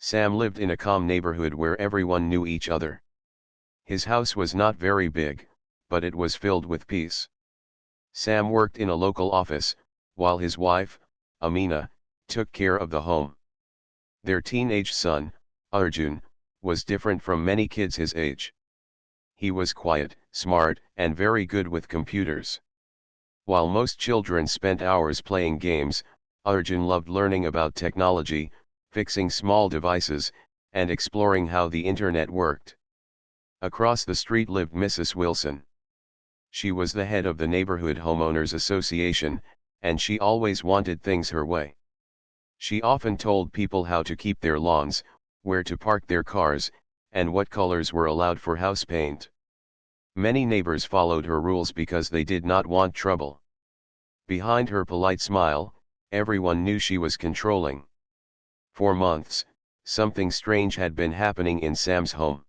Sam lived in a calm neighborhood where everyone knew each other. His house was not very big, but it was filled with peace. Sam worked in a local office, while his wife, Amina, took care of the home. Their teenage son, Arjun, was different from many kids his age. He was quiet, smart, and very good with computers. While most children spent hours playing games, Arjun loved learning about technology, fixing small devices, and exploring how the internet worked. Across the street lived Mrs. Wilson. She was the head of the neighborhood homeowners association, and she always wanted things her way. She often told people how to keep their lawns, where to park their cars, and what colors were allowed for house paint. Many neighbors followed her rules because they did not want trouble. Behind her polite smile, everyone knew she was controlling. For months, something strange had been happening in Sam's home.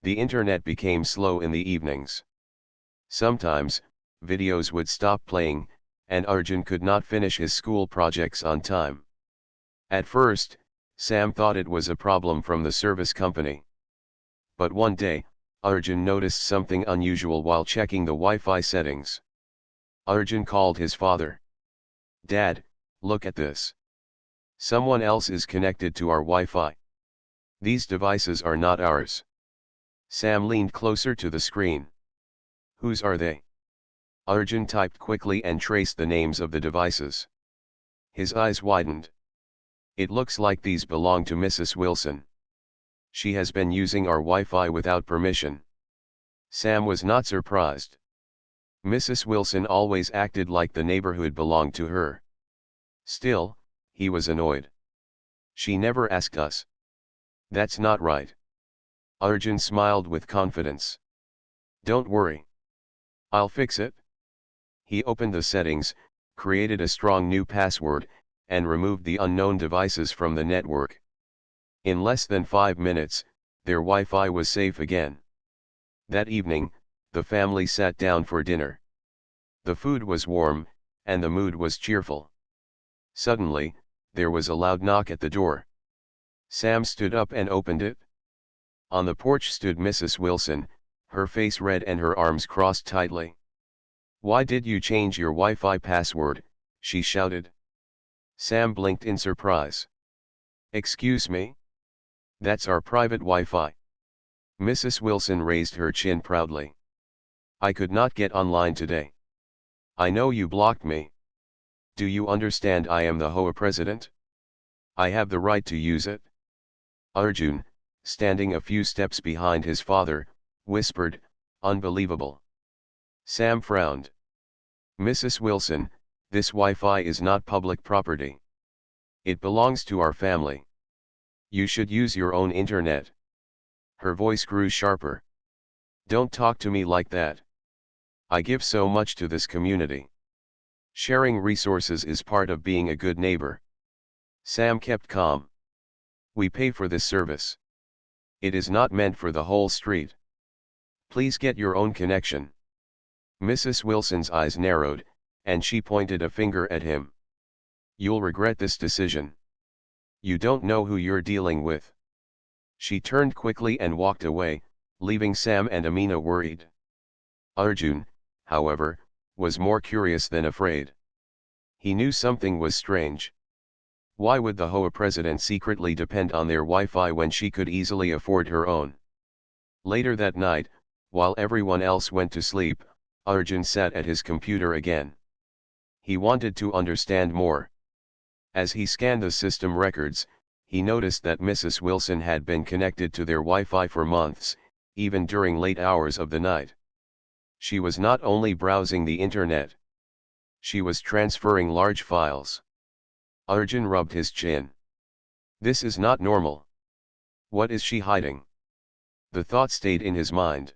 The internet became slow in the evenings. Sometimes, videos would stop playing, and Arjun could not finish his school projects on time. At first, Sam thought it was a problem from the service company. But one day, Arjun noticed something unusual while checking the Wi-Fi settings. Arjun called his father. "Dad, look at this. Someone else is connected to our Wi-Fi. These devices are not ours." Sam leaned closer to the screen. "Whose are they?" Arjun typed quickly and traced the names of the devices. His eyes widened. "It looks like these belong to Mrs. Wilson. She has been using our Wi-Fi without permission." Sam was not surprised. Mrs. Wilson always acted like the neighborhood belonged to her. Still, he was annoyed. "She never asked us." "That's not right." Arjun smiled with confidence. "Don't worry. I'll fix it." He opened the settings, created a strong new password, and removed the unknown devices from the network. In less than 5 minutes, their Wi-Fi was safe again. That evening, the family sat down for dinner. The food was warm, and the mood was cheerful. Suddenly, there was a loud knock at the door. Sam stood up and opened it. On the porch stood Mrs. Wilson, her face red and her arms crossed tightly. "Why did you change your Wi-Fi password?" she shouted. Sam blinked in surprise. "Excuse me? That's our private Wi-Fi." Mrs. Wilson raised her chin proudly. "I could not get online today. I know you blocked me. Do you understand I am the HOA president? I have the right to use it." Arjun, standing a few steps behind his father, whispered, "Unbelievable." Sam frowned. "Mrs. Wilson, this Wi-Fi is not public property. It belongs to our family. You should use your own internet." Her voice grew sharper. "Don't talk to me like that. I give so much to this community. Sharing resources is part of being a good neighbor." Sam kept calm. "We pay for this service. It is not meant for the whole street. Please get your own connection." Mrs. Wilson's eyes narrowed, and she pointed a finger at him. "You'll regret this decision. You don't know who you're dealing with." She turned quickly and walked away, leaving Sam and Amina worried. Arjun, however, was more curious than afraid. He knew something was strange. Why would the HOA president secretly depend on their Wi-Fi when she could easily afford her own? Later that night, while everyone else went to sleep, Arjun sat at his computer again. He wanted to understand more. As he scanned the system records, he noticed that Mrs. Wilson had been connected to their Wi-Fi for months, even during late hours of the night. She was not only browsing the internet. She was transferring large files. Arjun rubbed his chin. This is not normal. What is she hiding? The thought stayed in his mind.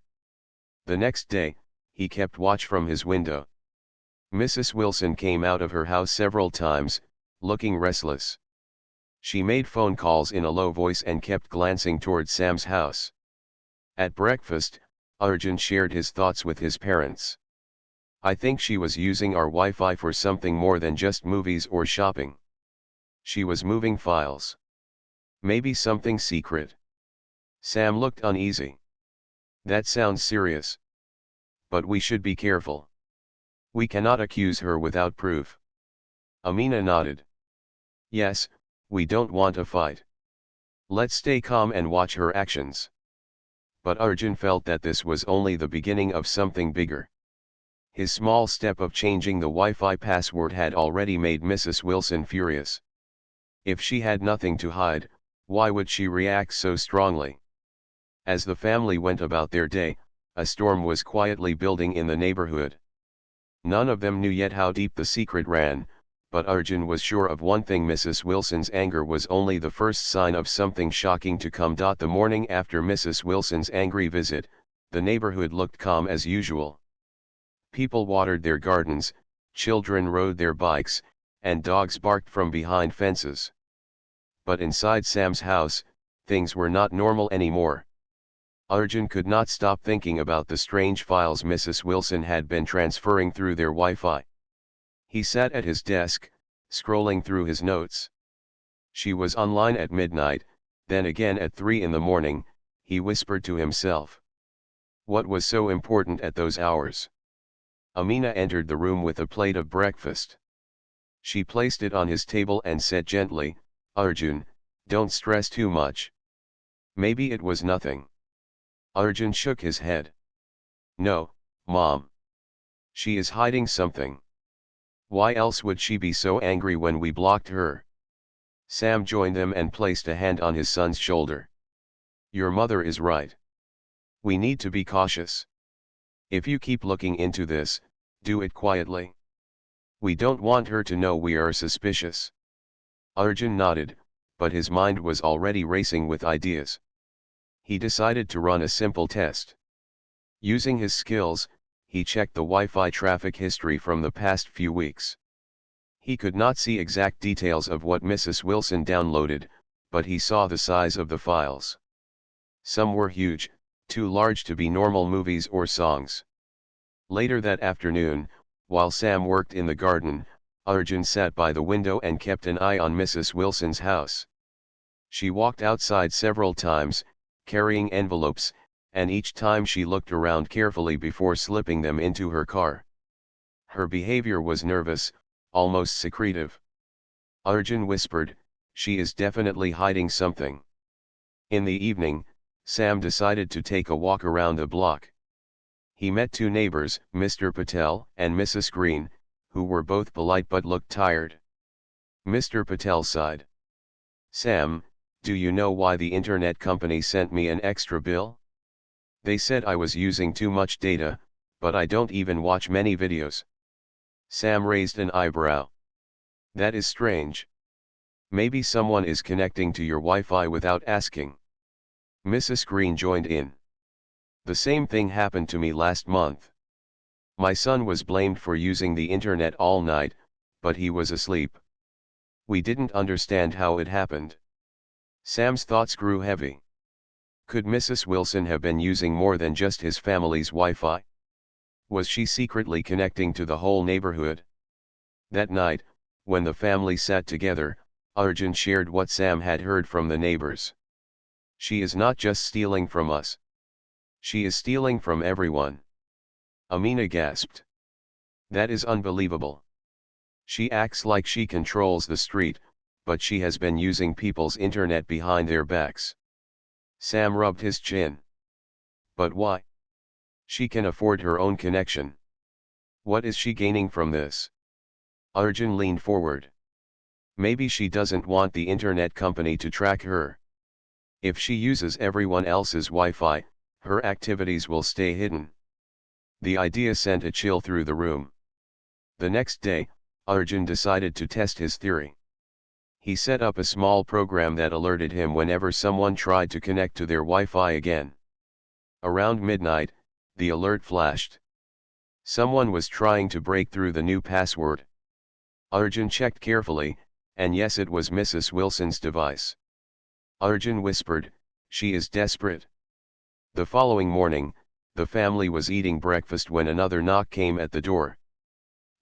The next day, he kept watch from his window. Mrs. Wilson came out of her house several times, looking restless. She made phone calls in a low voice and kept glancing toward Sam's house. At breakfast, Arjun shared his thoughts with his parents. "I think she was using our Wi-Fi for something more than just movies or shopping. She was moving files." Maybe something secret. Sam looked uneasy. That sounds serious. But we should be careful. We cannot accuse her without proof. Amina nodded. Yes, we don't want a fight. Let's stay calm and watch her actions. But Arjun felt that this was only the beginning of something bigger. His small step of changing the Wi-Fi password had already made Mrs. Wilson furious. If she had nothing to hide, why would she react so strongly? As the family went about their day, a storm was quietly building in the neighborhood. None of them knew yet how deep the secret ran, but Arjun was sure of one thing: Mrs. Wilson's anger was only the first sign of something shocking to come. The morning after Mrs. Wilson's angry visit, the neighborhood looked calm as usual. People watered their gardens, children rode their bikes, and dogs barked from behind fences. But inside Sam's house, things were not normal anymore. Arjun could not stop thinking about the strange files Mrs. Wilson had been transferring through their Wi-Fi. He sat at his desk, scrolling through his notes. She was online at midnight, then again at 3 in the morning, he whispered to himself. What was so important at those hours? Amina entered the room with a plate of breakfast. She placed it on his table and said gently, Arjun, don't stress too much. Maybe it was nothing. Arjun shook his head. No, Mom. She is hiding something. Why else would she be so angry when we blocked her? Sam joined them and placed a hand on his son's shoulder. Your mother is right. We need to be cautious. If you keep looking into this, do it quietly. We don't want her to know we are suspicious. Arjun nodded, but his mind was already racing with ideas. He decided to run a simple test. Using his skills, he checked the Wi-Fi traffic history from the past few weeks. He could not see exact details of what Mrs. Wilson downloaded, but he saw the size of the files. Some were huge, too large to be normal movies or songs. Later that afternoon, while Sam worked in the garden, Arjun sat by the window and kept an eye on Mrs. Wilson's house. She walked outside several times, carrying envelopes, and each time she looked around carefully before slipping them into her car. Her behavior was nervous, almost secretive. Arjun whispered, she is definitely hiding something. In the evening, Sam decided to take a walk around the block. He met two neighbors, Mr. Patel and Mrs. Green, who were both polite but looked tired. Mr. Patel sighed. Sam, do you know why the internet company sent me an extra bill? They said I was using too much data, but I don't even watch many videos. Sam raised an eyebrow. That is strange. Maybe someone is connecting to your Wi-Fi without asking. Mrs. Green joined in. The same thing happened to me last month. My son was blamed for using the internet all night, but he was asleep. We didn't understand how it happened. Sam's thoughts grew heavy. Could Mrs. Wilson have been using more than just his family's Wi-Fi? Was she secretly connecting to the whole neighborhood? That night, when the family sat together, Arjun shared what Sam had heard from the neighbors. She is not just stealing from us. She is stealing from everyone. Amina gasped. That is unbelievable. She acts like she controls the street, but she has been using people's internet behind their backs. Sam rubbed his chin. But why? She can afford her own connection. What is she gaining from this? Arjun leaned forward. Maybe she doesn't want the internet company to track her. If she uses everyone else's Wi-Fi, her activities will stay hidden. The idea sent a chill through the room. The next day, Arjun decided to test his theory. He set up a small program that alerted him whenever someone tried to connect to their Wi-Fi again. Around midnight, the alert flashed. Someone was trying to break through the new password. Arjun checked carefully, and yes, it was Mrs. Wilson's device. Arjun whispered, she is desperate. The following morning, the family was eating breakfast when another knock came at the door.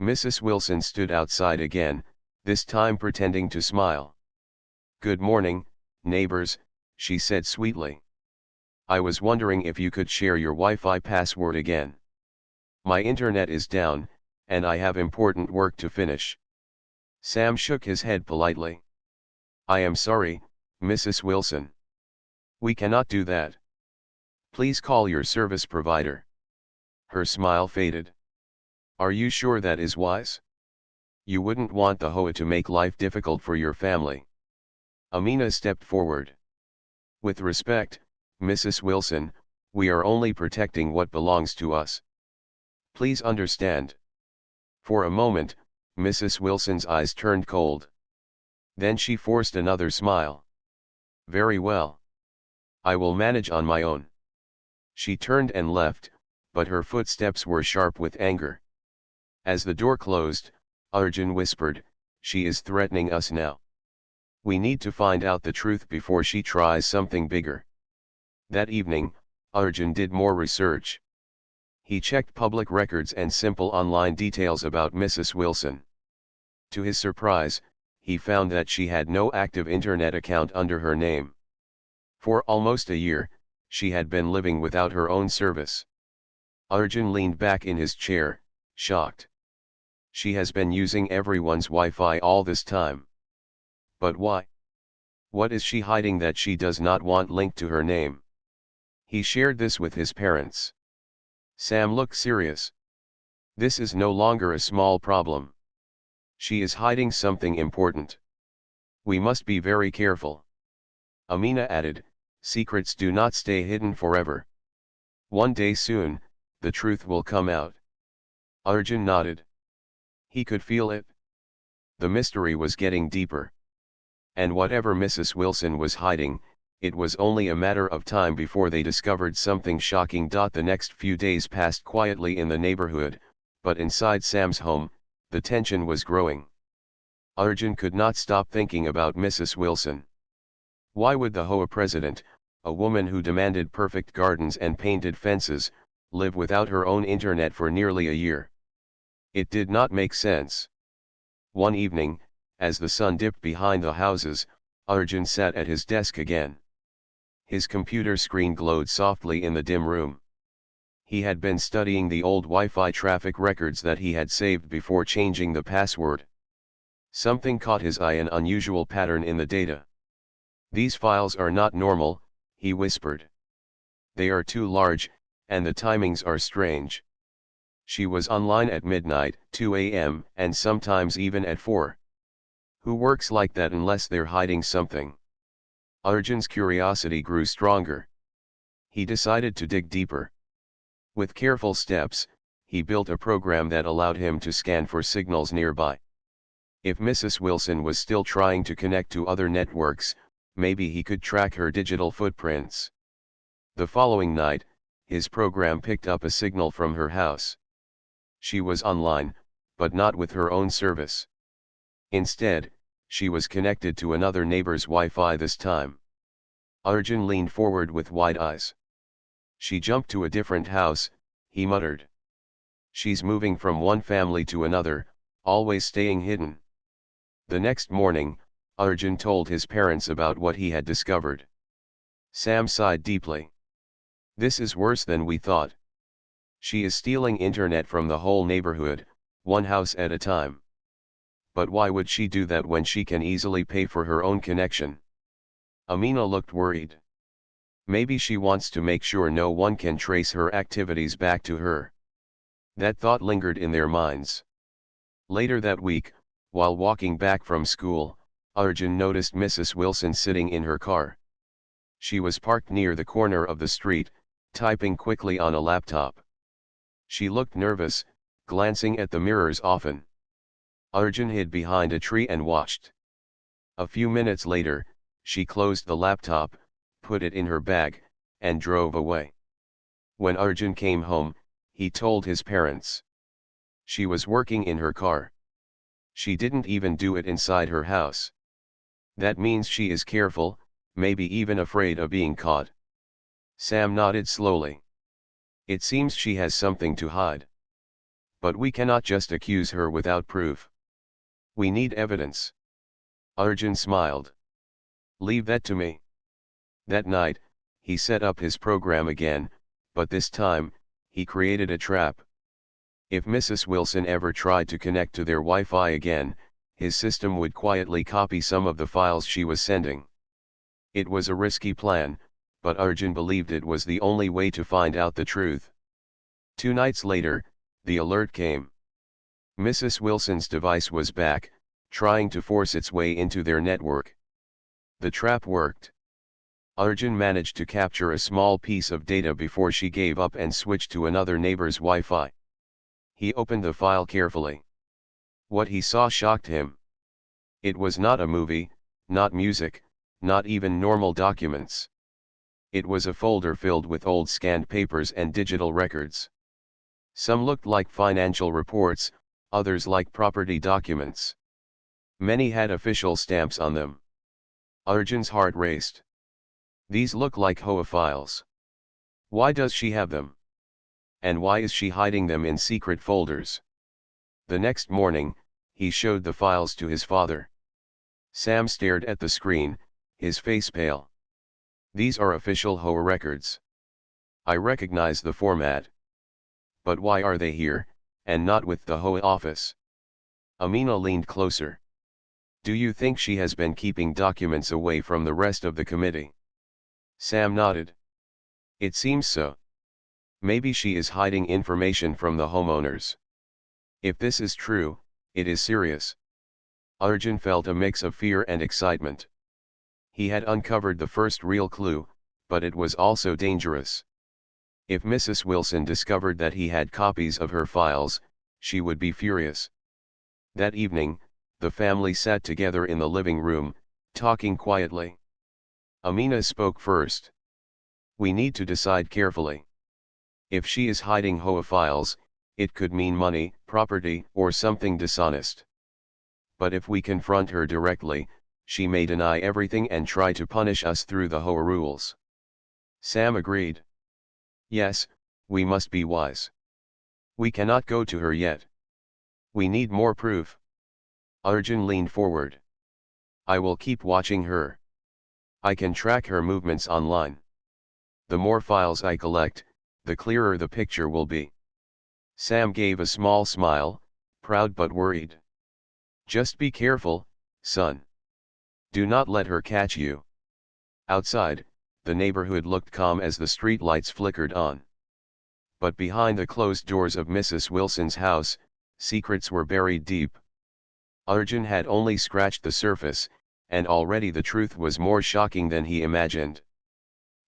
Mrs. Wilson stood outside again, this time pretending to smile. Good morning, Neighbors, she said sweetly. I was wondering if you could share your Wi-Fi password again. My internet is down, and I have important work to finish. Sam shook his head politely. I am sorry, Mrs. Wilson. We cannot do that. Please call your service provider. Her smile faded. Are you sure that is wise? You wouldn't want the HOA to make life difficult for your family. Amina stepped forward. With respect, Mrs. Wilson, we are only protecting what belongs to us. Please understand. For a moment, Mrs. Wilson's eyes turned cold. Then she forced another smile. Very well. I will manage on my own. She turned and left, but her footsteps were sharp with anger. As the door closed, Arjun whispered, she is threatening us now. We need to find out the truth before she tries something bigger. That evening, Arjun did more research. He checked public records and simple online details about Mrs. Wilson. To his surprise, he found that she had no active internet account under her name. For almost a year, she had been living without her own service. Arjun leaned back in his chair, shocked. She has been using everyone's Wi-Fi all this time. But why? What is she hiding that she does not want linked to her name? He shared this with his parents. Sam looked serious. This is no longer a small problem. She is hiding something important. We must be very careful. Amina added, secrets do not stay hidden forever. One day soon, the truth will come out. Arjun nodded. He could feel it. The mystery was getting deeper. And whatever Mrs. Wilson was hiding, it was only a matter of time before they discovered something shocking. The next few days passed quietly in the neighborhood, but inside Sam's home, the tension was growing. Arjun could not stop thinking about Mrs. Wilson. Why would the HOA president, a woman who demanded perfect gardens and painted fences, live without her own internet for nearly a year? It did not make sense. One evening, as the sun dipped behind the houses, Arjun sat at his desk again. His computer screen glowed softly in the dim room. He had been studying the old Wi-Fi traffic records that he had saved before changing the password. Something caught his eye, an unusual pattern in the data. These files are not normal, he whispered. They are too large, and the timings are strange. She was online at midnight, 2 a.m., and sometimes even at 4. Who works like that unless they're hiding something? Arjun's curiosity grew stronger. He decided to dig deeper. With careful steps, he built a program that allowed him to scan for signals nearby. If Mrs. Wilson was still trying to connect to other networks, maybe he could track her digital footprints. The following night, his program picked up a signal from her house. She was online, but not with her own service. Instead, she was connected to another neighbor's Wi-Fi this time. Arjun leaned forward with wide eyes. She jumped to a different house, he muttered. She's moving from one family to another, always staying hidden. The next morning, Arjun told his parents about what he had discovered. Sam sighed deeply. This is worse than we thought. She is stealing internet from the whole neighborhood, one house at a time. But why would she do that when she can easily pay for her own connection? Amina looked worried. Maybe she wants to make sure no one can trace her activities back to her. That thought lingered in their minds. Later that week, while walking back from school, Arjun noticed Mrs. Wilson sitting in her car. She was parked near the corner of the street, typing quickly on a laptop. She looked nervous, glancing at the mirrors often. Arjun hid behind a tree and watched. A few minutes later, she closed the laptop, put it in her bag, and drove away. When Arjun came home, he told his parents. She was working in her car. She didn't even do it inside her house. That means she is careful, maybe even afraid of being caught. Sam nodded slowly. It seems she has something to hide. But we cannot just accuse her without proof. We need evidence. Arjun smiled. Leave that to me. That night, he set up his program again, but this time, he created a trap. If Mrs. Wilson ever tried to connect to their Wi-Fi again, his system would quietly copy some of the files she was sending. It was a risky plan, but Arjun believed it was the only way to find out the truth. 2 nights later, the alert came. Mrs. Wilson's device was back, trying to force its way into their network. The trap worked. Arjun managed to capture a small piece of data before she gave up and switched to another neighbor's Wi-Fi. He opened the file carefully. What he saw shocked him. It was not a movie, not music, not even normal documents. It was a folder filled with old scanned papers and digital records. Some looked like financial reports, others like property documents. Many had official stamps on them. Arjun's heart raced. These look like HOA files. Why does she have them? And why is she hiding them in secret folders? The next morning, he showed the files to his father. Sam stared at the screen, his face pale. These are official HOA records. I recognize the format. But why are they here, and not with the HOA office? Amina leaned closer. Do you think she has been keeping documents away from the rest of the committee? Sam nodded. It seems so. Maybe she is hiding information from the homeowners. If this is true, it is serious. Arjun felt a mix of fear and excitement. He had uncovered the first real clue, but it was also dangerous. If Mrs. Wilson discovered that he had copies of her files, she would be furious. That evening, the family sat together in the living room, talking quietly. Amina spoke first. We need to decide carefully. If she is hiding HOA files, it could mean money, property, or something dishonest. But if we confront her directly, she may deny everything and try to punish us through the HOA rules. Sam agreed. Yes, we must be wise. We cannot go to her yet. We need more proof. Arjun leaned forward. I will keep watching her. I can track her movements online. The more files I collect, the clearer the picture will be. Sam gave a small smile, proud but worried. Just be careful, son. Do not let her catch you. Outside, the neighborhood looked calm as the street lights flickered on. But behind the closed doors of Mrs. Wilson's house, secrets were buried deep. Arjun had only scratched the surface, and already the truth was more shocking than he imagined.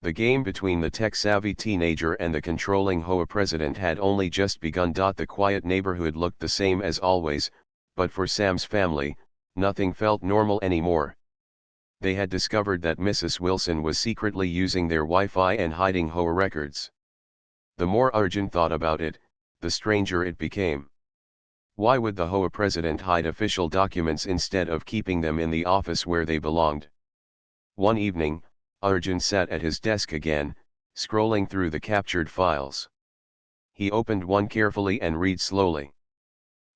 The game between the tech-savvy teenager and the controlling HOA president had only just begun. The quiet neighborhood looked the same as always, but for Sam's family, nothing felt normal anymore. They had discovered that Mrs. Wilson was secretly using their Wi-Fi and hiding HOA records. The more Arjun thought about it, the stranger it became. Why would the HOA president hide official documents instead of keeping them in the office where they belonged? One evening, Arjun sat at his desk again, scrolling through the captured files. He opened one carefully and read slowly.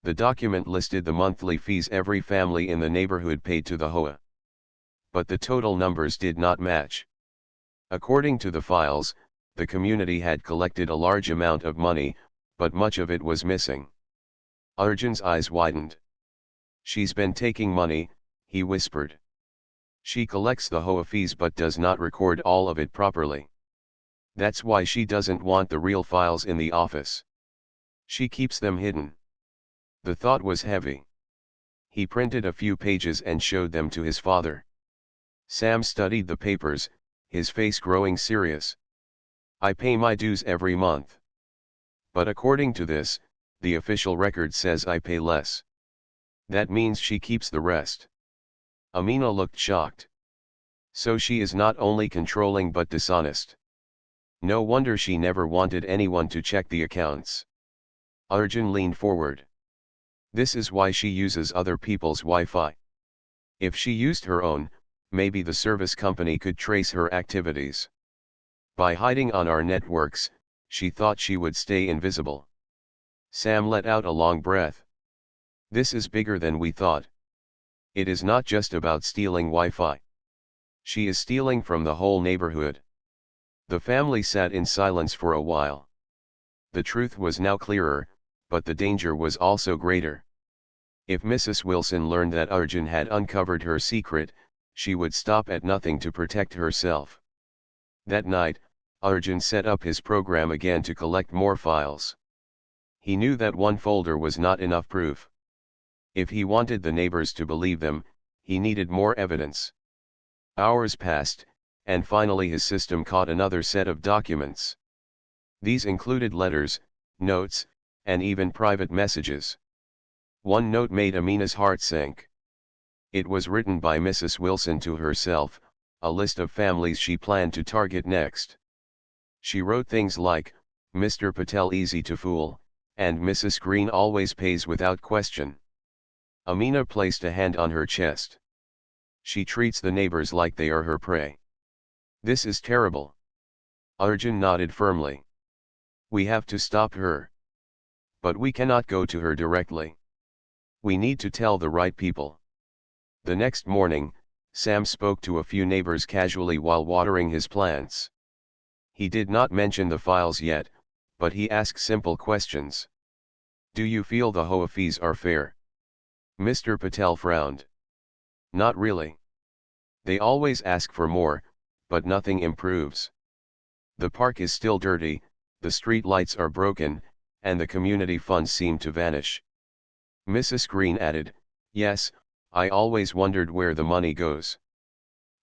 The document listed the monthly fees every family in the neighborhood paid to the HOA. But the total numbers did not match. According to the files, the community had collected a large amount of money, but much of it was missing. Arjun's eyes widened. She's been taking money, he whispered. She collects the HOA fees but does not record all of it properly. That's why she doesn't want the real files in the office. She keeps them hidden. The thought was heavy. He printed a few pages and showed them to his father. Sam studied the papers, his face growing serious. I pay my dues every month. But according to this, the official record says I pay less. That means she keeps the rest. Amina looked shocked. So she is not only controlling but dishonest. No wonder she never wanted anyone to check the accounts. Arjun leaned forward. This is why she uses other people's Wi-Fi. If she used her own, maybe the service company could trace her activities. By hiding on our networks, she thought she would stay invisible. Sam let out a long breath. This is bigger than we thought. It is not just about stealing Wi-Fi. She is stealing from the whole neighborhood. The family sat in silence for a while. The truth was now clearer, but the danger was also greater. If Mrs. Wilson learned that Arjun had uncovered her secret, she would stop at nothing to protect herself. That night, Arjun set up his program again to collect more files. He knew that one folder was not enough proof. If he wanted the neighbors to believe them, he needed more evidence. Hours passed, and finally his system caught another set of documents. These included letters, notes, and even private messages. One note made Amina's heart sink. It was written by Mrs. Wilson to herself, a list of families she planned to target next. She wrote things like, "Mr. Patel easy to fool," and "Mrs. Green always pays without question." Amina placed a hand on her chest. She treats the neighbors like they are her prey. This is terrible. Arjun nodded firmly. We have to stop her. But we cannot go to her directly. We need to tell the right people. The next morning, Sam spoke to a few neighbors casually while watering his plants. He did not mention the files yet, but he asked simple questions. Do you feel the HOA fees are fair? Mr. Patel frowned. Not really. They always ask for more, but nothing improves. The park is still dirty, the street lights are broken, and the community funds seem to vanish. Mrs. Green added, yes, I always wondered where the money goes.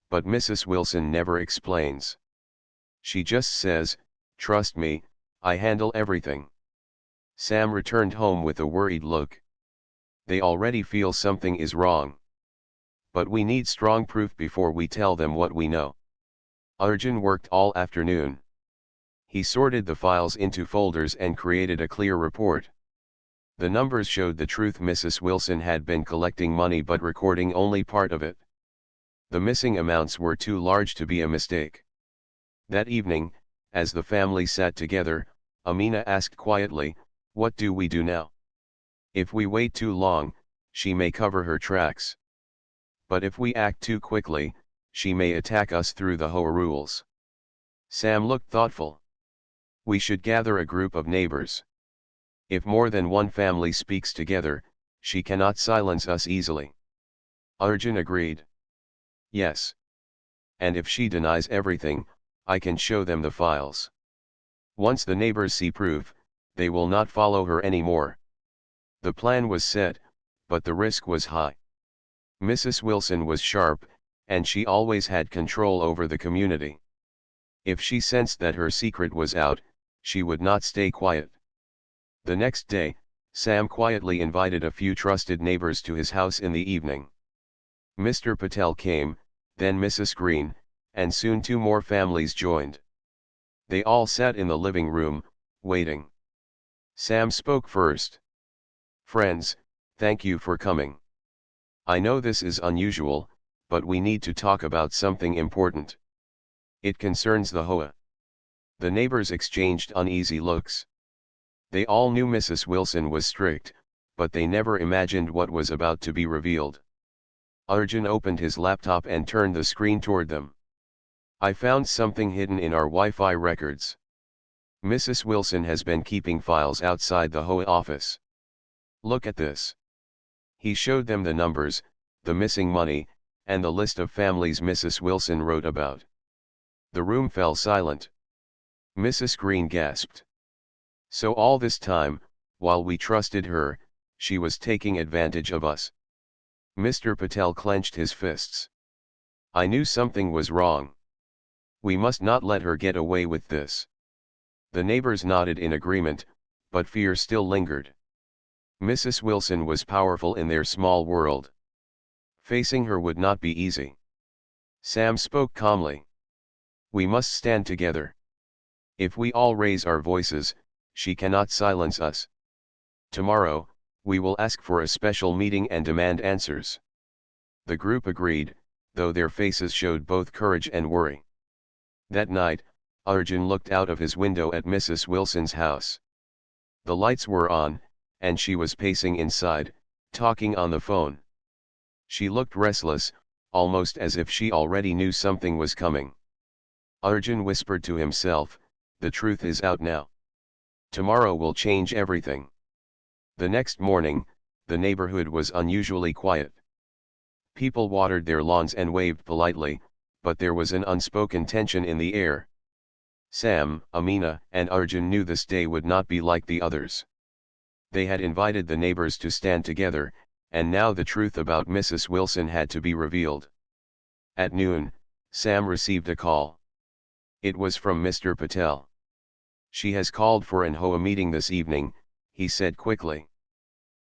But Mrs. Wilson never explains. She just says, trust me, I handle everything. Sam returned home with a worried look. They already feel something is wrong. But we need strong proof before we tell them what we know. Arjun worked all afternoon. He sorted the files into folders and created a clear report. The numbers showed the truth. Mrs. Wilson had been collecting money but recording only part of it. The missing amounts were too large to be a mistake. That evening, as the family sat together, Amina asked quietly, what do we do now? If we wait too long, she may cover her tracks. But if we act too quickly, she may attack us through the HOA rules. Sam looked thoughtful. We should gather a group of neighbors. If more than one family speaks together, she cannot silence us easily. Arjun agreed. Yes. And if she denies everything, I can show them the files. Once the neighbors see proof, they will not follow her anymore. The plan was set, but the risk was high. Mrs. Wilson was sharp, and she always had control over the community. If she sensed that her secret was out, she would not stay quiet. The next day, Sam quietly invited a few trusted neighbors to his house in the evening. Mr. Patel came, then Mrs. Green, and soon 2 more families joined. They all sat in the living room, waiting. Sam spoke first. Friends, thank you for coming. I know this is unusual, but we need to talk about something important. It concerns the HOA. The neighbors exchanged uneasy looks. They all knew Mrs. Wilson was strict, but they never imagined what was about to be revealed. Arjun opened his laptop and turned the screen toward them. I found something hidden in our Wi-Fi records. Mrs. Wilson has been keeping files outside the HOA office. Look at this. He showed them the numbers, the missing money, and the list of families Mrs. Wilson wrote about. The room fell silent. Mrs. Green gasped. So all this time, while we trusted her, she was taking advantage of us. Mr. Patel clenched his fists. I knew something was wrong. We must not let her get away with this. The neighbors nodded in agreement, but fear still lingered. Mrs. Wilson was powerful in their small world. Facing her would not be easy. Sam spoke calmly. We must stand together. If we all raise our voices, she cannot silence us. Tomorrow, we will ask for a special meeting and demand answers. The group agreed, though their faces showed both courage and worry. That night, Arjun looked out of his window at Mrs. Wilson's house. The lights were on, and she was pacing inside, talking on the phone. She looked restless, almost as if she already knew something was coming. Arjun whispered to himself, "The truth is out now. Tomorrow will change everything." The next morning, the neighborhood was unusually quiet. People watered their lawns and waved politely, but there was an unspoken tension in the air. Sam, Amina, and Arjun knew this day would not be like the others. They had invited the neighbors to stand together, and now the truth about Mrs. Wilson had to be revealed. At noon, Sam received a call. It was from Mr. Patel. "She has called for an HOA meeting this evening," he said quickly.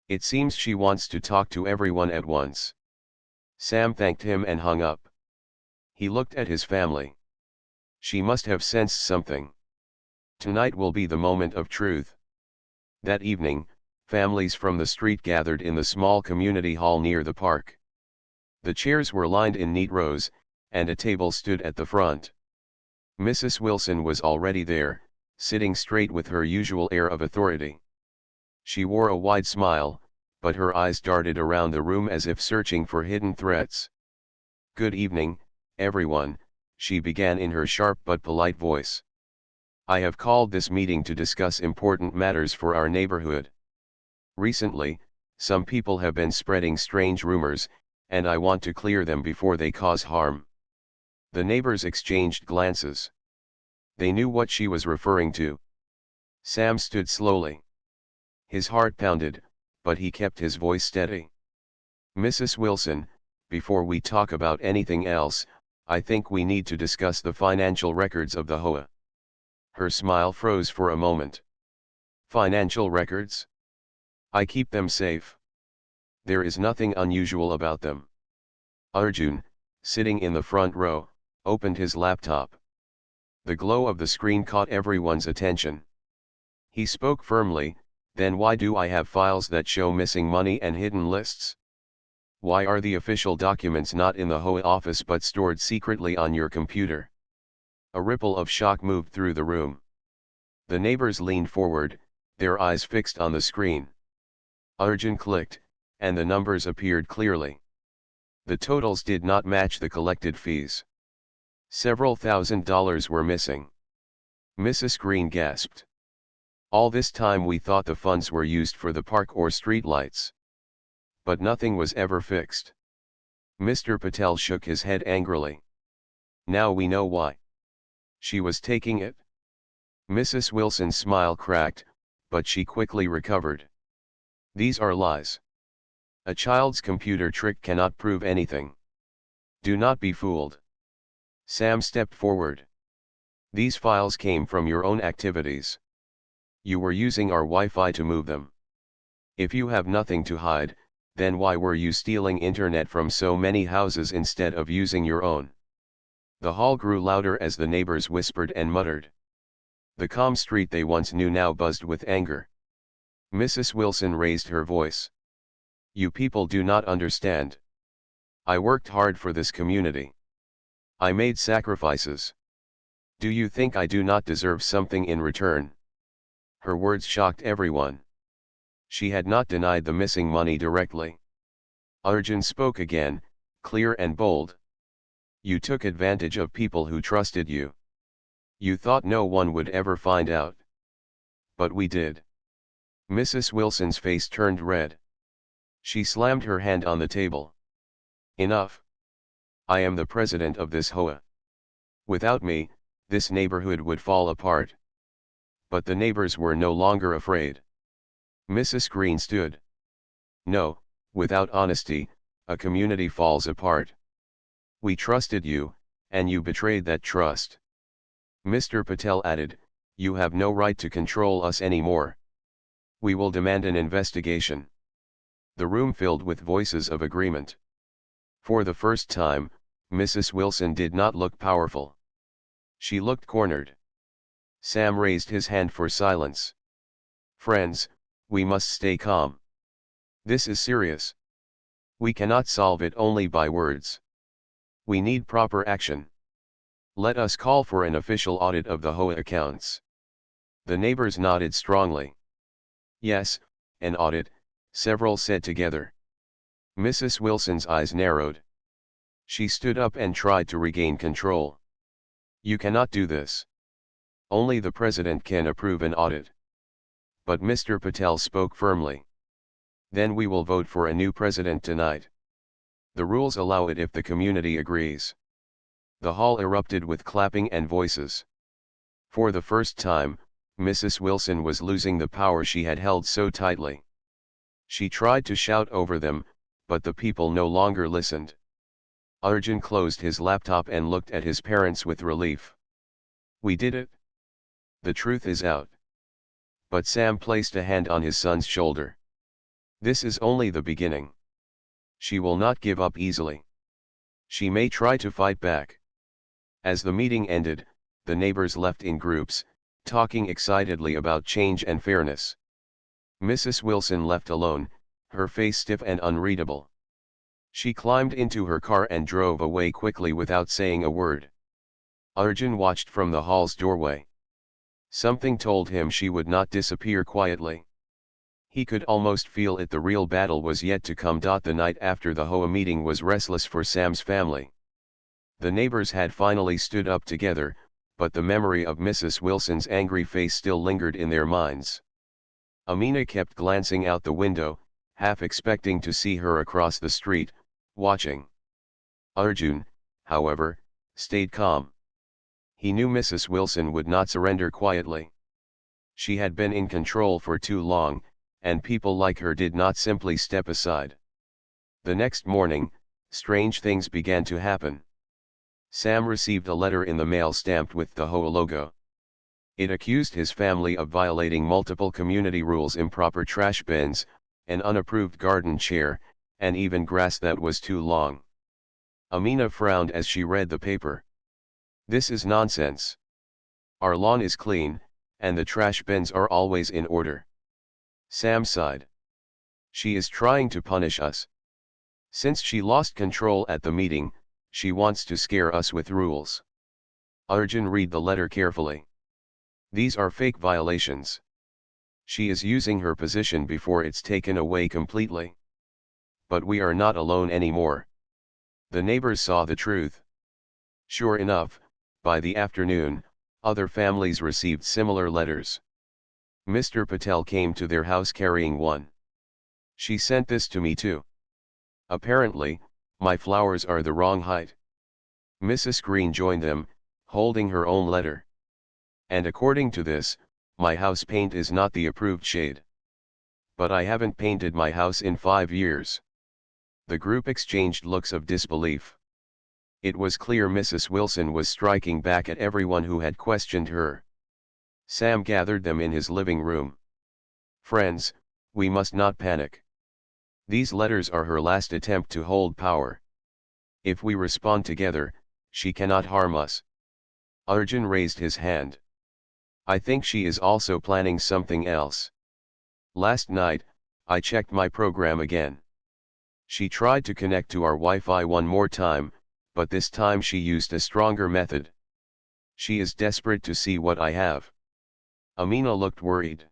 "It seems she wants to talk to everyone at once." Sam thanked him and hung up. He looked at his family. She must have sensed something. Tonight will be the moment of truth. That evening, families from the street gathered in the small community hall near the park. The chairs were lined in neat rows, and a table stood at the front. Mrs. Wilson was already there, sitting straight with her usual air of authority. She wore a wide smile, but her eyes darted around the room as if searching for hidden threats. "Good evening, everyone," she began in her sharp but polite voice. "I have called this meeting to discuss important matters for our neighborhood. Recently, some people have been spreading strange rumors, and I want to clear them before they cause harm." The neighbors exchanged glances. They knew what she was referring to. Sam stood slowly. His heart pounded, but he kept his voice steady. "Mrs. Wilson, before we talk about anything else, I think we need to discuss the financial records of the HOA." Her smile froze for a moment. "Financial records? I keep them safe. There is nothing unusual about them." Arjun, sitting in the front row, opened his laptop. The glow of the screen caught everyone's attention. He spoke firmly, "Then why do I have files that show missing money and hidden lists? Why are the official documents not in the HOA office but stored secretly on your computer?" A ripple of shock moved through the room. The neighbors leaned forward, their eyes fixed on the screen. Arjun clicked, and the numbers appeared clearly. The totals did not match the collected fees. Several $1,000s were missing. Mrs. Green gasped. "All this time we thought the funds were used for the park or street lights. But nothing was ever fixed." Mr. Patel shook his head angrily. "Now we know why. She was taking it." Mrs. Wilson's smile cracked, but she quickly recovered. "These are lies. A child's computer trick cannot prove anything. Do not be fooled." Sam stepped forward. "These files came from your own activities. You were using our Wi-Fi to move them. If you have nothing to hide, then why were you stealing internet from so many houses instead of using your own?" The hall grew louder as the neighbors whispered and muttered. The calm street they once knew now buzzed with anger. Mrs. Wilson raised her voice. "You people do not understand. I worked hard for this community. I made sacrifices. Do you think I do not deserve something in return?" Her words shocked everyone. She had not denied the missing money directly. Arjun spoke again, clear and bold. "You took advantage of people who trusted you. You thought no one would ever find out. But we did." Mrs. Wilson's face turned red. She slammed her hand on the table. "Enough. I am the president of this HOA. Without me, this neighborhood would fall apart." But the neighbors were no longer afraid. Mrs. Green stood. "No, without honesty, a community falls apart. We trusted you, and you betrayed that trust." Mr. Patel added, "You have no right to control us anymore. We will demand an investigation." The room filled with voices of agreement. For the first time, Mrs. Wilson did not look powerful. She looked cornered. Sam raised his hand for silence. "Friends, we must stay calm. This is serious. We cannot solve it only by words. We need proper action. Let us call for an official audit of the HOA accounts." The neighbors nodded strongly. "Yes, an audit," several said together. Mrs. Wilson's eyes narrowed. She stood up and tried to regain control. "You cannot do this. Only the president can approve an audit." But Mr. Patel spoke firmly. "Then we will vote for a new president tonight. The rules allow it if the community agrees." The hall erupted with clapping and voices. For the first time, Mrs. Wilson was losing the power she had held so tightly. She tried to shout over them, but the people no longer listened. Arjun closed his laptop and looked at his parents with relief. "We did it. The truth is out." But Sam placed a hand on his son's shoulder. "This is only the beginning. She will not give up easily. She may try to fight back." As the meeting ended, the neighbors left in groups, talking excitedly about change and fairness. Mrs. Wilson left alone, her face stiff and unreadable. She climbed into her car and drove away quickly without saying a word. Arjun watched from the hall's doorway. Something told him she would not disappear quietly. He could almost feel it. The real battle was yet to come. The night after the HOA meeting was restless for Sam's family. The neighbors had finally stood up together, but the memory of Mrs. Wilson's angry face still lingered in their minds. Amina kept glancing out the window, half expecting to see her across the street, watching. Arjun, however, stayed calm. He knew Mrs. Wilson would not surrender quietly. She had been in control for too long, and people like her did not simply step aside. The next morning, strange things began to happen. Sam received a letter in the mail stamped with the HOA logo. It accused his family of violating multiple community rules: improper trash bins, an unapproved garden chair, and even grass that was too long. Amina frowned as she read the paper. "This is nonsense. Our lawn is clean, and the trash bins are always in order." Sam sighed. "She is trying to punish us. Since she lost control at the meeting, she wants to scare us with rules." Arjun read the letter carefully. "These are fake violations. She is using her position before it's taken away completely. But we are not alone anymore." The neighbors saw the truth. Sure enough, by the afternoon, other families received similar letters. Mr. Patel came to their house carrying one. "She sent this to me too. Apparently, my flowers are the wrong height." Mrs. Green joined them, holding her own letter. "And according to this, my house paint is not the approved shade. But I haven't painted my house in 5 years." The group exchanged looks of disbelief. It was clear Mrs. Wilson was striking back at everyone who had questioned her. Sam gathered them in his living room. "Friends, we must not panic. These letters are her last attempt to hold power. If we respond together, she cannot harm us." Arjun raised his hand. "I think she is also planning something else. Last night, I checked my program again. She tried to connect to our Wi-Fi one more time, but this time she used a stronger method. She is desperate to see what I have." Amina looked worried.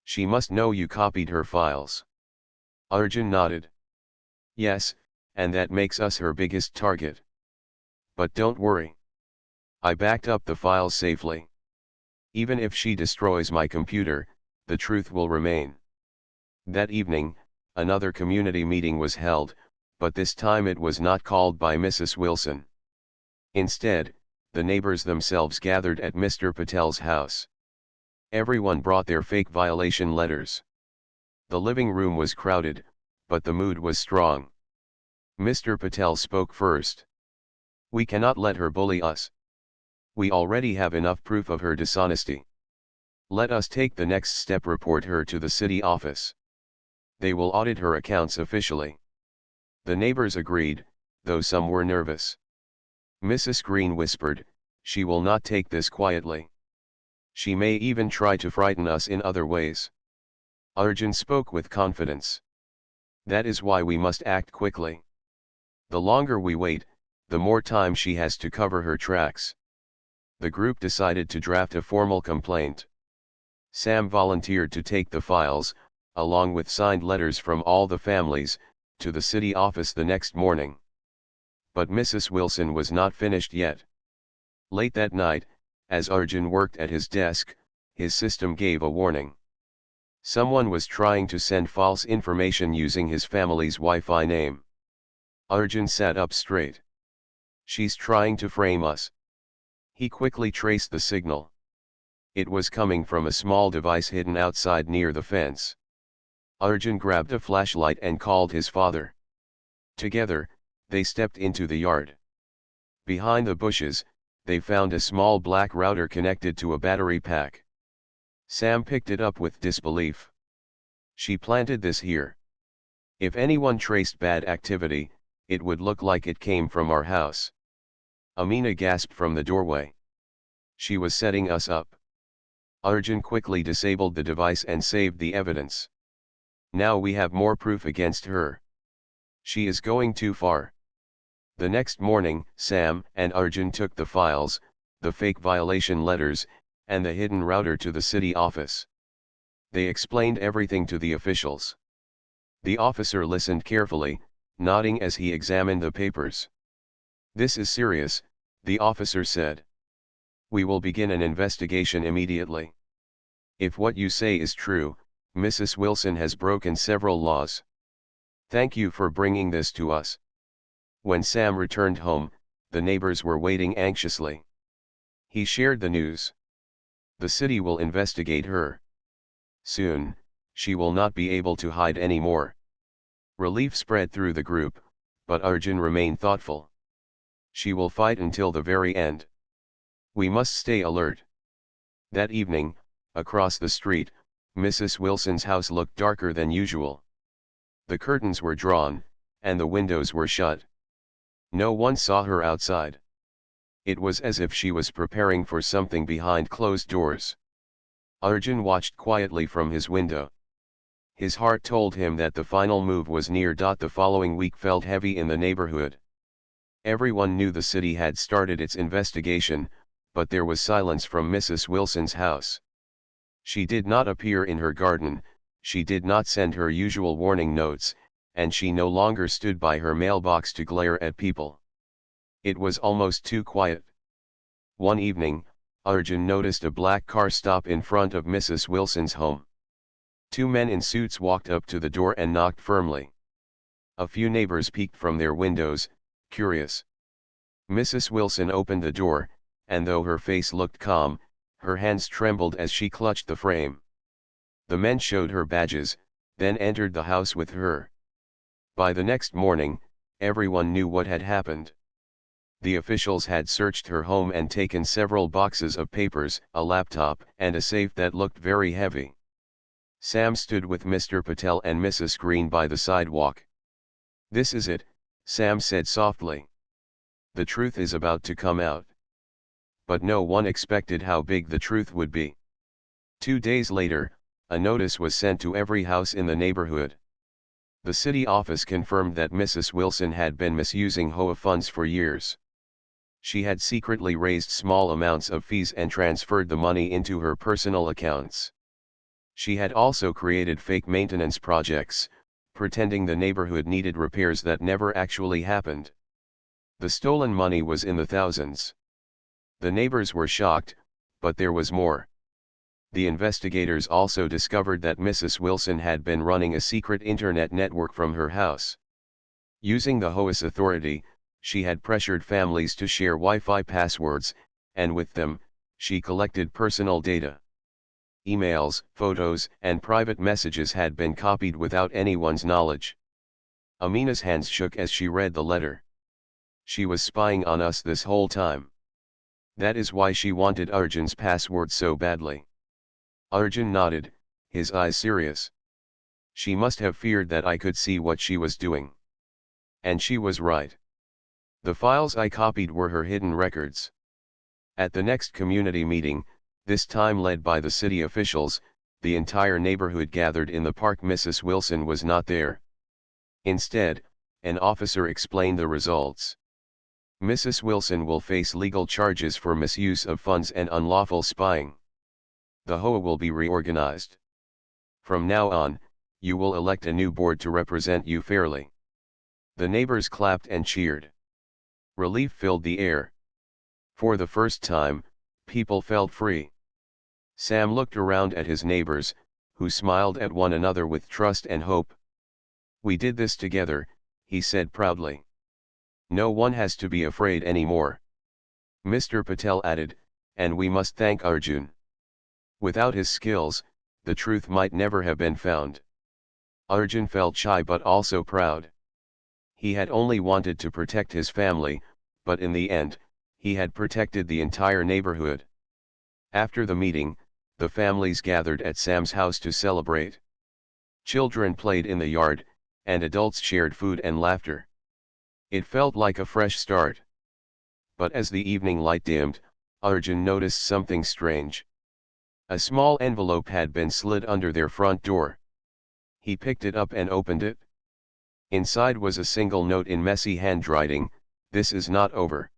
"She must know you copied her files." Arjun nodded. "Yes, and that makes us her biggest target. But don't worry. I backed up the files safely. Even if she destroys my computer, the truth will remain." That evening, another community meeting was held, but this time it was not called by Mrs. Wilson. Instead, the neighbors themselves gathered at Mr. Patel's house. Everyone brought their fake violation letters. The living room was crowded, but the mood was strong. Mr. Patel spoke first. "We cannot let her bully us. We already have enough proof of her dishonesty. Let us take the next step: report her to the city office. They will audit her accounts officially." The neighbors agreed, though some were nervous. Mrs. Green whispered, "She will not take this quietly. She may even try to frighten us in other ways." Arjun spoke with confidence. "That is why we must act quickly. The longer we wait, the more time she has to cover her tracks." The group decided to draft a formal complaint. Sam volunteered to take the files, along with signed letters from all the families, to the city office the next morning. But Mrs. Wilson was not finished yet. Late that night, as Arjun worked at his desk, his system gave a warning. Someone was trying to send false information using his family's Wi-Fi name. Arjun sat up straight. She's trying to frame us. He quickly traced the signal. It was coming from a small device hidden outside near the fence. Arjun grabbed a flashlight and called his father. Together, they stepped into the yard. Behind the bushes, they found a small black router connected to a battery pack. Sam picked it up with disbelief. She planted this here. If anyone traced bad activity, it would look like it came from our house. Amina gasped from the doorway. She was setting us up. Arjun quickly disabled the device and saved the evidence. Now we have more proof against her. She is going too far. The next morning, Sam and Arjun took the files, the fake violation letters, and the hidden router to the city office. They explained everything to the officials. The officer listened carefully, nodding as he examined the papers. "This is serious," the officer said. "We will begin an investigation immediately. If what you say is true, Mrs. Wilson has broken several laws. Thank you for bringing this to us." When Sam returned home, the neighbors were waiting anxiously. He shared the news. "The city will investigate her. Soon, she will not be able to hide anymore." Relief spread through the group, but Arjun remained thoughtful. "She will fight until the very end. We must stay alert." That evening, across the street, Mrs. Wilson's house looked darker than usual. The curtains were drawn, and the windows were shut. No one saw her outside. It was as if she was preparing for something behind closed doors. Arjun watched quietly from his window. His heart told him that the final move was near. The following week felt heavy in the neighborhood. Everyone knew the city had started its investigation, but there was silence from Mrs. Wilson's house. She did not appear in her garden, she did not send her usual warning notes, and she no longer stood by her mailbox to glare at people. It was almost too quiet. One evening, Arjun noticed a black car stop in front of Mrs. Wilson's home. Two men in suits walked up to the door and knocked firmly. A few neighbors peeked from their windows, curious. Mrs. Wilson opened the door, and though her face looked calm, her hands trembled as she clutched the frame. The men showed her badges, then entered the house with her. By the next morning, everyone knew what had happened. The officials had searched her home and taken several boxes of papers, a laptop, and a safe that looked very heavy. Sam stood with Mr. Patel and Mrs. Green by the sidewalk. "This is it," Sam said softly. "The truth is about to come out." But no one expected how big the truth would be. 2 days later, a notice was sent to every house in the neighborhood. The city office confirmed that Mrs. Wilson had been misusing HOA funds for years. She had secretly raised small amounts of fees and transferred the money into her personal accounts. She had also created fake maintenance projects, pretending the neighborhood needed repairs that never actually happened. The stolen money was in the thousands. The neighbors were shocked, but there was more. The investigators also discovered that Mrs. Wilson had been running a secret internet network from her house. Using the HOA's authority, she had pressured families to share Wi-Fi passwords, and with them, she collected personal data. Emails, photos, and private messages had been copied without anyone's knowledge. Amina's hands shook as she read the letter. She was spying on us this whole time. That is why she wanted Arjun's password so badly. Arjun nodded, his eyes serious. She must have feared that I could see what she was doing. And she was right. The files I copied were her hidden records. At the next community meeting, this time led by the city officials, the entire neighborhood gathered in the park. Mrs. Wilson was not there. Instead, an officer explained the results. Mrs. Wilson will face legal charges for misuse of funds and unlawful spying. The HOA will be reorganized. From now on, you will elect a new board to represent you fairly. The neighbors clapped and cheered. Relief filled the air. For the first time, people felt free. Sam looked around at his neighbors, who smiled at one another with trust and hope. "We did this together," he said proudly. "No one has to be afraid anymore." Mr. Patel added, "And we must thank Arjun. Without his skills, the truth might never have been found." Arjun felt shy but also proud. He had only wanted to protect his family, but in the end, he had protected the entire neighborhood. After the meeting, the families gathered at Sam's house to celebrate. Children played in the yard, and adults shared food and laughter. It felt like a fresh start. But as the evening light dimmed, Arjun noticed something strange. A small envelope had been slid under their front door. He picked it up and opened it. Inside was a single note in messy handwriting: "This is not over."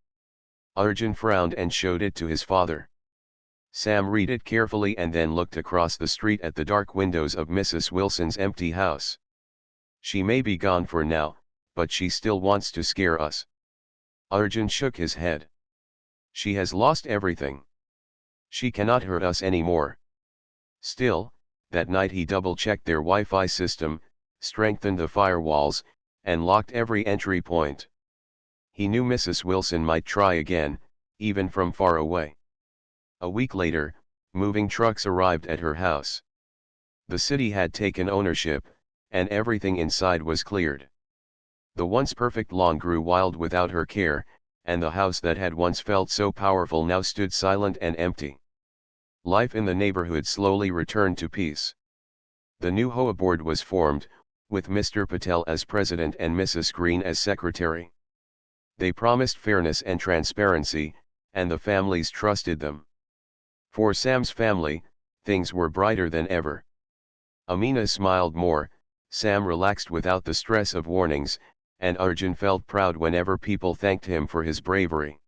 Arjun frowned and showed it to his father. Sam read it carefully and then looked across the street at the dark windows of Mrs. Wilson's empty house. "She may be gone for now, but she still wants to scare us." Arjun shook his head. "She has lost everything. She cannot hurt us anymore." Still, that night he double-checked their Wi-Fi system, strengthened the firewalls, and locked every entry point. He knew Mrs. Wilson might try again, even from far away. A week later, moving trucks arrived at her house. The city had taken ownership, and everything inside was cleared. The once perfect lawn grew wild without her care, and the house that had once felt so powerful now stood silent and empty. Life in the neighborhood slowly returned to peace. The new HOA board was formed, with Mr. Patel as president and Mrs. Green as secretary. They promised fairness and transparency, and the families trusted them. For Sam's family, things were brighter than ever. Amina smiled more, Sam relaxed without the stress of warnings, and Arjun felt proud whenever people thanked him for his bravery.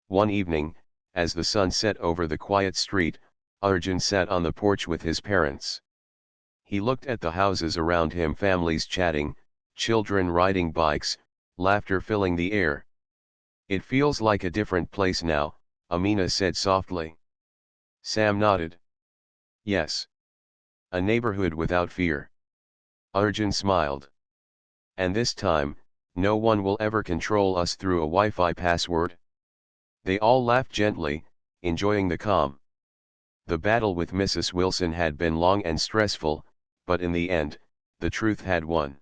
One evening, as the sun set over the quiet street, Arjun sat on the porch with his parents. He looked at the houses around him, families chatting, children riding bikes, laughter filling the air. "It feels like a different place now," Amina said softly. Sam nodded. "Yes. A neighborhood without fear." Arjun smiled. "And this time, no one will ever control us through a Wi-Fi password." They all laughed gently, enjoying the calm. The battle with Mrs. Wilson had been long and stressful, but in the end, the truth had won.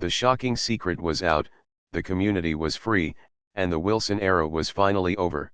The shocking secret was out, the community was free, and the Wilson era was finally over.